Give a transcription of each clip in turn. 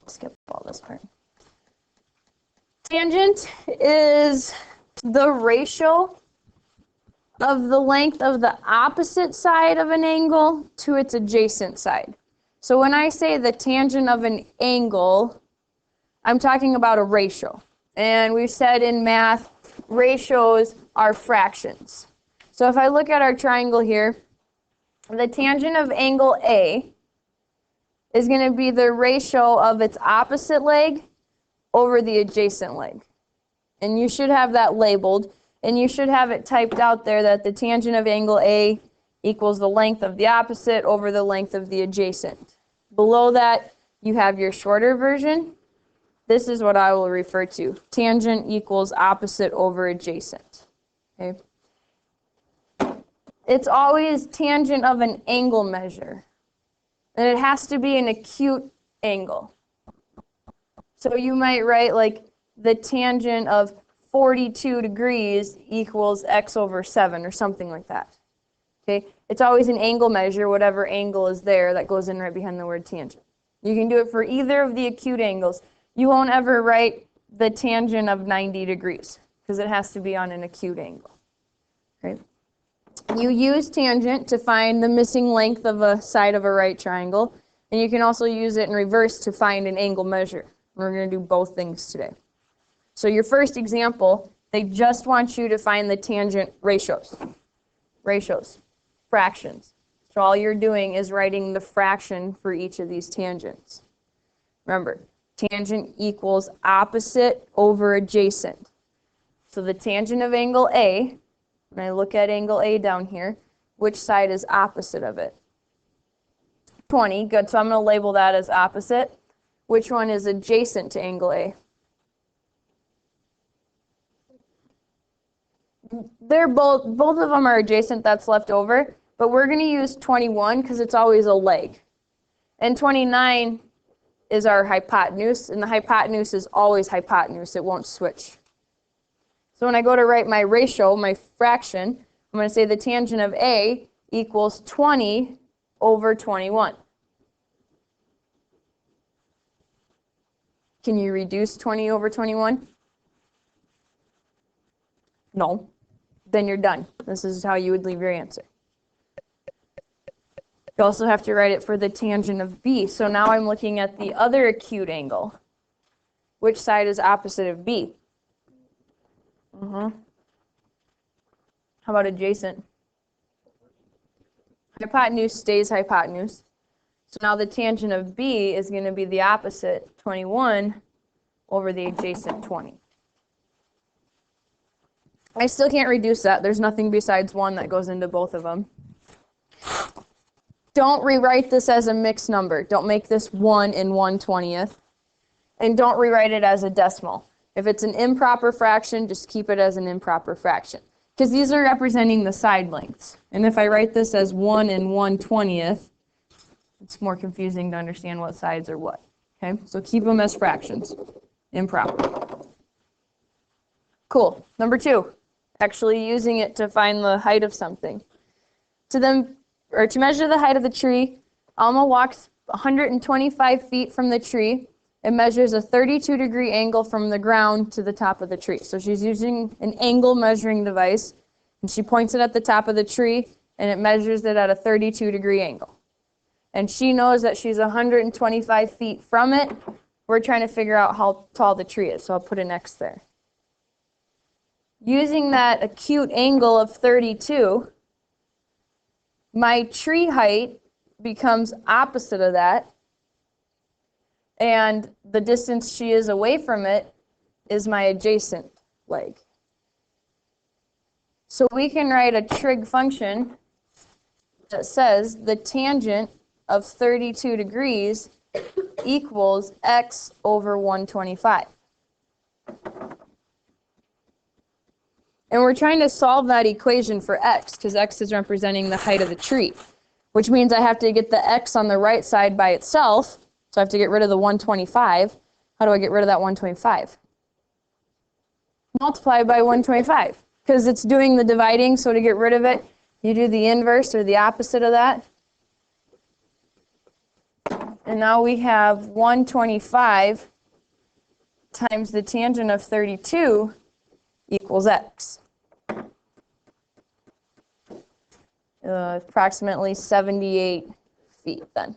skip all this part. Tangent is the ratio of the length of the opposite side of an angle to its adjacent side. So when I say the tangent of an angle, I'm talking about a ratio. And we've said in math, ratios are fractions. So if I look at our triangle here, the tangent of angle A is going to be the ratio of its opposite leg over the adjacent leg. And you should have that labeled, and you should have it typed out there that the tangent of angle A equals the length of the opposite over the length of the adjacent. Below that, you have your shorter version. This is what I will refer to. Tangent equals opposite over adjacent. Okay? It's always tangent of an angle measure. And it has to be an acute angle. So you might write like the tangent of 42 degrees equals x over 7 or something like that. Okay? It's always an angle measure, whatever angle is there that goes in right behind the word tangent. You can do it for either of the acute angles. You won't ever write the tangent of 90 degrees because it has to be on an acute angle. Okay? You use tangent to find the missing length of a side of a right triangle, and you can also use it in reverse to find an angle measure. We're going to do both things today. So your first example, they just want you to find the tangent ratios. Ratios, fractions. So all you're doing is writing the fraction for each of these tangents. Remember, tangent equals opposite over adjacent. So the tangent of angle A, when I look at angle A down here, which side is opposite of it? 20, good, so I'm going to label that as opposite. Which one is adjacent to angle A? They're both of them are adjacent, that's left over, but we're going to use 21 because it's always a leg. And 29 is our hypotenuse, and the hypotenuse is always hypotenuse, it won't switch. So when I go to write my ratio, my fraction, I'm going to say the tangent of A equals 20 over 21. Can you reduce 20 over 21? No. Then you're done. This is how you would leave your answer. You also have to write it for the tangent of B. So now I'm looking at the other acute angle. Which side is opposite of B? How about adjacent? Hypotenuse stays hypotenuse. So now the tangent of B is going to be the opposite, 21, over the adjacent 20. I still can't reduce that. There's nothing besides 1 that goes into both of them. Don't rewrite this as a mixed number. Don't make this 1 and 1/20th. And don't rewrite it as a decimal. If it's an improper fraction, just keep it as an improper fraction. Because these are representing the side lengths. And if I write this as 1 and 1/20th, it's more confusing to understand what sides are what. Okay, so keep them as fractions. Improper. Cool. Number 2, actually using it to find the height of something. To measure the height of the tree, Alma walks 125 feet from the tree. It measures a 32-degree angle from the ground to the top of the tree. So she's using an angle measuring device, and she points it at the top of the tree, and it measures it at a 32-degree angle. And she knows that she's 125 feet from it. We're trying to figure out how tall the tree is, so I'll put an X there. Using that acute angle of 32, my tree height becomes opposite of that, and the distance she is away from it is my adjacent leg. So we can write a trig function that says the tangent of 32 degrees equals x over 125. And we're trying to solve that equation for x, because x is representing the height of the tree, which means I have to get the x on the right side by itself, so I have to get rid of the 125. How do I get rid of that 125? Multiply by 125, because it's doing the dividing, so to get rid of it, you do the inverse or the opposite of that. And now we have 125 times the tangent of 32 equals x. Approximately 78 feet then.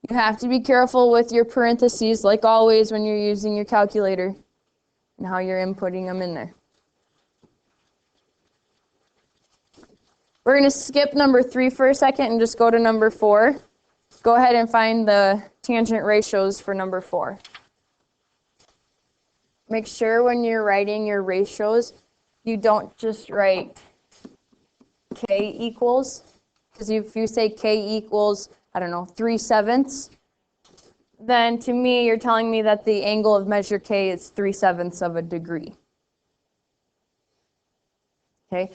You have to be careful with your parentheses, like always when you're using your calculator and how you're inputting them in there. We're going to skip number 3 for a second and just go to number 4. Go ahead and find the tangent ratios for number 4. Make sure when you're writing your ratios, you don't just write k equals, because if you say k equals, I don't know, 3/7, then to me you're telling me that the angle of measure k is 3/7 of a degree. Okay?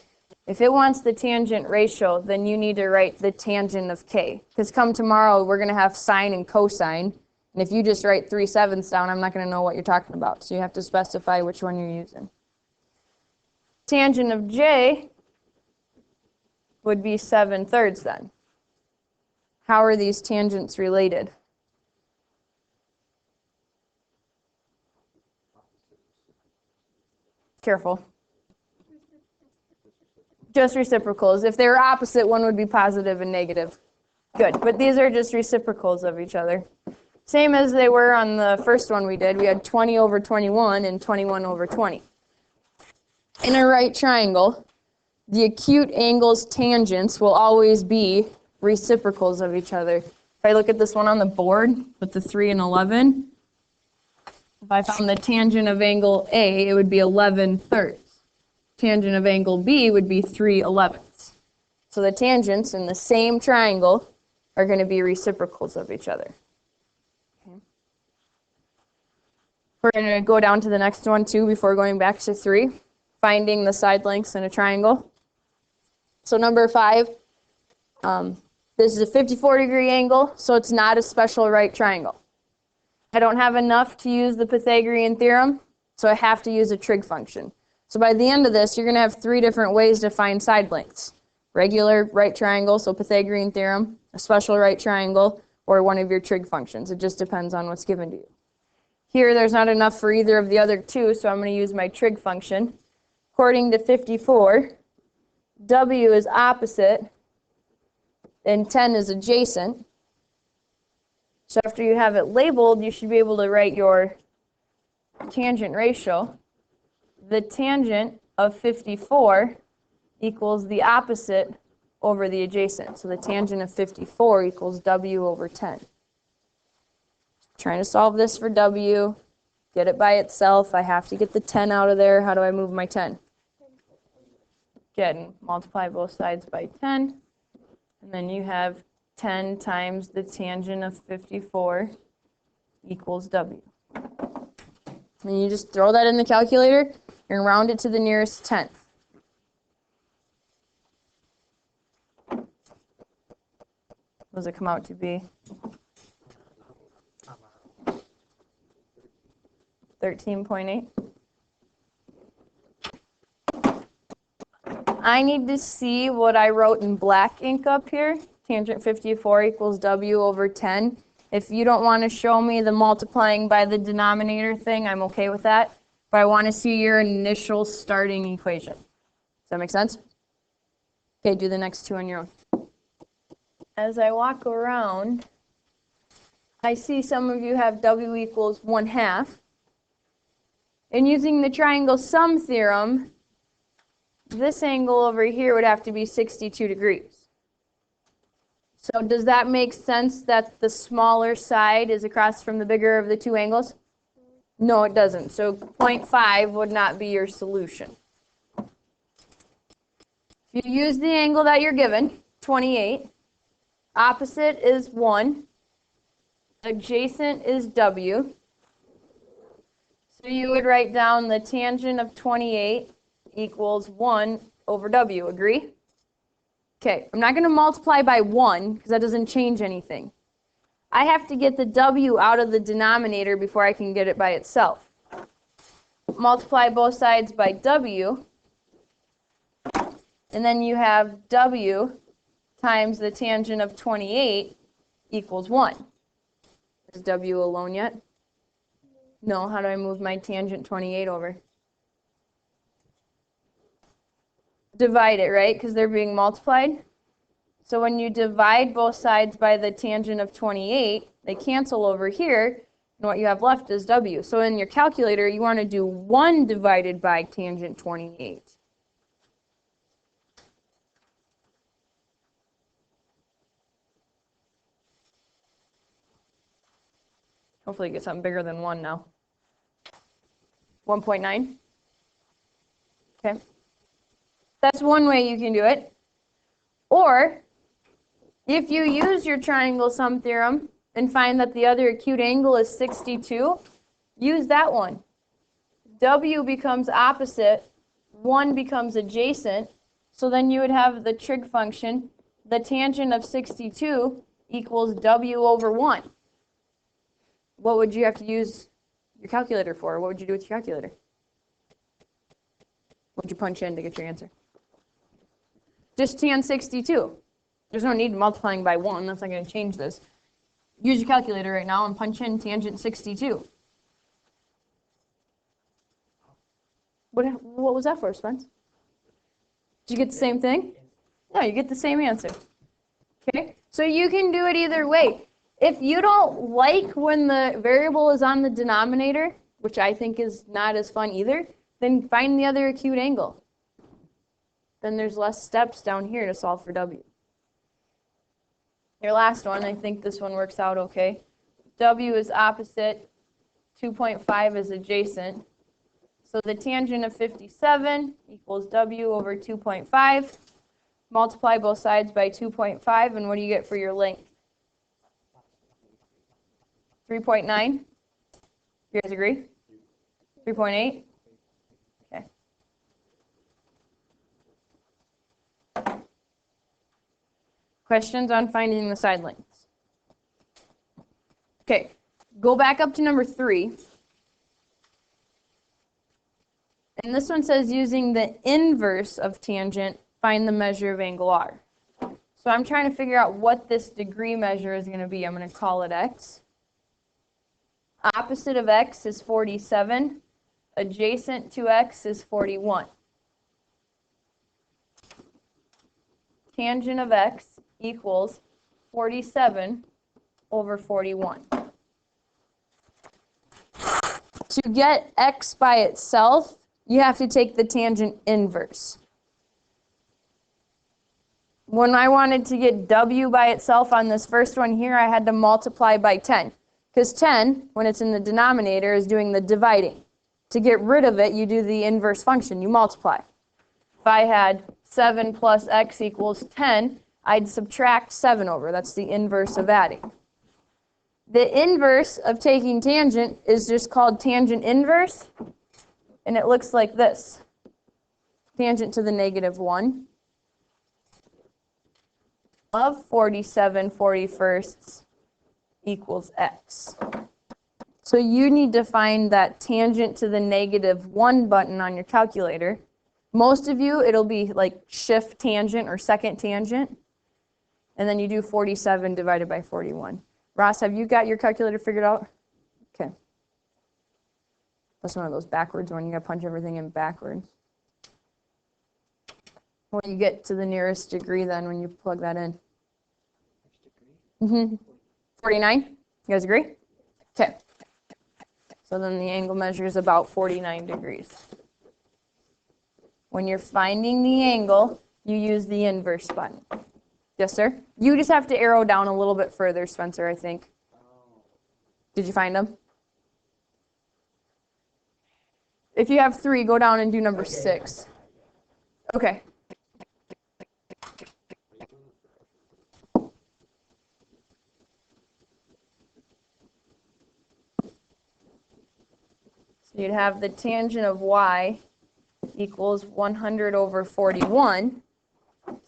If it wants the tangent ratio, then you need to write the tangent of k, because come tomorrow we're going to have sine and cosine, and if you just write 3/7 down, I'm not going to know what you're talking about, so you have to specify which one you're using. Tangent of j would be 7/3 then. How are these tangents related? Careful. Just reciprocals. If they were opposite, one would be positive and negative. Good, but these are just reciprocals of each other. Same as they were on the first one we did. We had 20 over 21 and 21 over 20. In a right triangle, the acute angles tangents will always be reciprocals of each other. If I look at this one on the board with the 3 and 11, if I found the tangent of angle A, it would be 11/3. Tangent of angle B would be 3/11. So the tangents in the same triangle are going to be reciprocals of each other. Okay. We're going to go down to the next one too before going back to 3. Finding the side lengths in a triangle. So number 5, this is a 54-degree angle, so it's not a special right triangle. I don't have enough to use the Pythagorean theorem, so I have to use a trig function. So by the end of this, you're going to have 3 different ways to find side lengths. Regular right triangle, so Pythagorean theorem, a special right triangle, or one of your trig functions. It just depends on what's given to you. Here, there's not enough for either of the other 2, so I'm going to use my trig function. According to 54, W is opposite and 10 is adjacent. So after you have it labeled, you should be able to write your tangent ratio. The tangent of 54 equals the opposite over the adjacent. So the tangent of 54 equals W over 10. Trying to solve this for W, get it by itself. I have to get the 10 out of there. How do I move my 10? Again, multiply both sides by 10. And then you have 10 times the tangent of 54 equals W. And you just throw that in the calculator and round it to the nearest tenth. What does it come out to be? 13.8. I need to see what I wrote in black ink up here. Tangent 54 equals W over 10. If you don't want to show me the multiplying by the denominator thing, I'm okay with that. But I want to see your initial starting equation. Does that make sense? Okay, do the next 2 on your own. As I walk around, I see some of you have W equals 1/2. And using the triangle sum theorem, this angle over here would have to be 62 degrees. So does that make sense that the smaller side is across from the bigger of the 2 angles? No, it doesn't. So 0.5 would not be your solution. If you use the angle that you're given, 28, opposite is 1, adjacent is W. So you would write down the tangent of 28 equals 1 over W. Agree? Okay, I'm not going to multiply by 1 because that doesn't change anything. I have to get the W out of the denominator before I can get it by itself. Multiply both sides by W, and then you have W times the tangent of 28 equals 1. Is W alone yet? No, how do I move my tangent 28 over? Divide it, right? Because they're being multiplied. So when you divide both sides by the tangent of 28, they cancel over here, and what you have left is W. So in your calculator, you want to do 1 divided by tangent 28. Hopefully you get something bigger than 1 now. 1.9? Okay. That's one way you can do it. Or, if you use your triangle sum theorem and find that the other acute angle is 62, use that one. W becomes opposite, 1 becomes adjacent, so then you would have the trig function, the tangent of 62 equals W over 1. What would you have to use your calculator for? What would you do with your calculator? What would you punch in to get your answer? Just tan 62. There's no need multiplying by 1. That's not going to change this. Use your calculator right now and punch in tangent 62. What was that for, Spence? Did you get the same thing? No, you get the same answer. Okay? So you can do it either way. If you don't like when the variable is on the denominator, which I think is not as fun either, then find the other acute angle. Then there's less steps down here to solve for W. Your last one, I think this one works out okay. W is opposite, 2.5 is adjacent. So the tangent of 57 equals W over 2.5. Multiply both sides by 2.5, and what do you get for your length? 3.9? You guys agree? 3.8? Okay. Questions on finding the side lengths? Okay, go back up to number 3. And this one says using the inverse of tangent, find the measure of angle R. So I'm trying to figure out what this degree measure is going to be. I'm going to call it X. Opposite of X is 47. Adjacent to X is 41. Tangent of X equals 47 over 41. To get X by itself, you have to take the tangent inverse. When I wanted to get W by itself on this first one here, I had to multiply by 10. Because 10, when it's in the denominator, is doing the dividing. To get rid of it, you do the inverse function. You multiply. If I had 7 plus X equals 10, I'd subtract 7 over. That's the inverse of adding. The inverse of taking tangent is just called tangent inverse. And it looks like this. Tangent to the negative 1 of 47/41 equals X. So you need to find that tangent to the negative 1 button on your calculator. Most of you, it'll be like shift tangent or second tangent. And then you do 47 divided by 41. Ross, have you got your calculator figured out? Okay. That's one of those backwards one. You got to punch everything in backwards. What do you get to the nearest degree then when you plug that in? 49? You guys agree? Okay. So then the angle measure is about 49 degrees. When you're finding the angle, you use the inverse button. Yes, sir? You just have to arrow down a little bit further, Spencer, I think. Did you find them? If you have 3, go down and do number 6. Okay. So you'd have the tangent of y equals 100 over 41.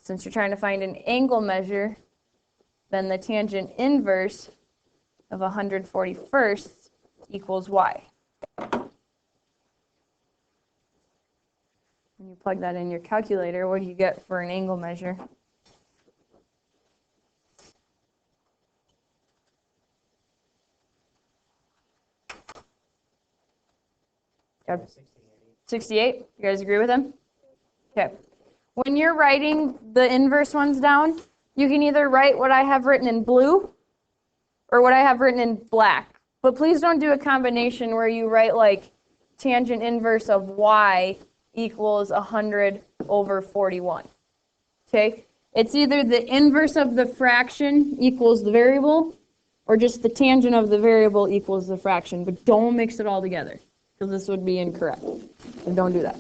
Since you're trying to find an angle measure, then the tangent inverse of 141st equals y. When you plug that in your calculator, what do you get for an angle measure? Okay. 68? You guys agree with him? Okay. When you're writing the inverse ones down, you can either write what I have written in blue or what I have written in black. But please don't do a combination where you write like tangent inverse of y equals 100 over 41. Okay? It's either the inverse of the fraction equals the variable, or just the tangent of the variable equals the fraction. But don't mix it all together, because this would be incorrect. So don't do that.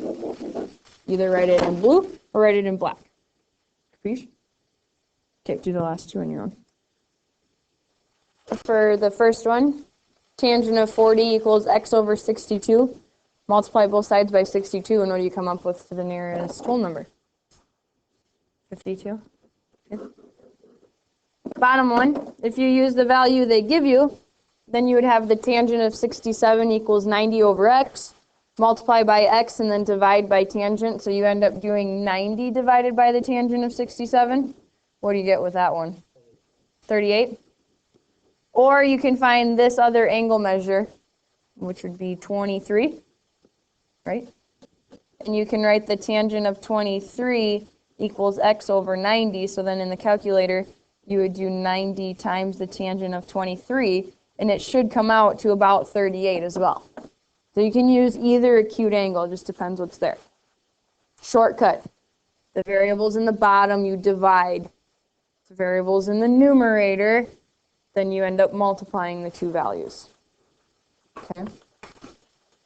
Either write it in blue or write it in black. Capiche? Okay, do the last two on your own. For the first one, tangent of 40 equals x over 62. Multiply both sides by 62, and what do you come up with for the nearest whole number? 52. Okay. Bottom one, if you use the value they give you, then you would have the tangent of 67 equals 90 over x. Multiply by x and then divide by tangent, so you end up doing 90 divided by the tangent of 67. What do you get with that one? 38? Or you can find this other angle measure, which would be 23, right? And you can write the tangent of 23 equals x over 90, so then in the calculator, you would do 90 times the tangent of 23, and it should come out to about 38 as well. So you can use either acute angle, it just depends what's there. Shortcut. The variables in the bottom, you divide. The variables in the numerator, then you end up multiplying the two values. Okay?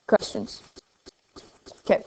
Questions? Okay.